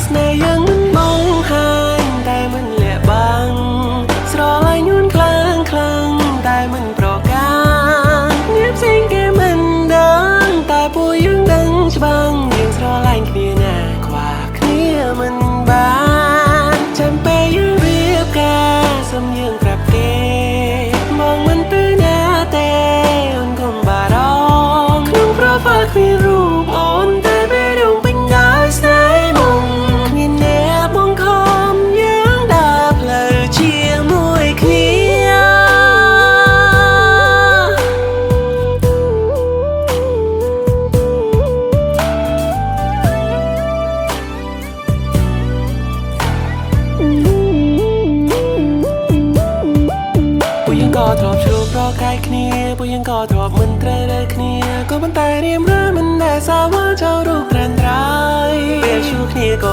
ស្នេហ៍យើងមិនបងហាញតែមិនលាក់បាំងស្រឡាញ់យួនខ្លាំងខ្លាំងតែមិនប្រកាន់អ្នកផ្សេងគេមិនដឹងតែពួកយើងដឹងច្បាស់យើងស្រឡាញ់គ្នាណាខ្វះគ្នាមិនបានចាំពេលយើងរៀបការសំយើងប្រាប់គេមកមិនទៅណាទេអូនកុំបារម្ភក្នុង profile គ្មានរូបអូនតែពេលរំពេញដោយស្នេហ៍មុំគ្មានអ្នកបង្ខំយើងដើរផ្លូវជាមួយគ្នាពួកយើងក៏ធ្លាប់ជួបប្រកែកគ្នាពួកយើងក៏ធ្លាប់មិនត្រូវរើគ្នាក៏ប៉ុន្តែរៀមរើមិនដែលសាវ៉ាចូលរូបត្រានត្រៃពេលជួបគ្នាក៏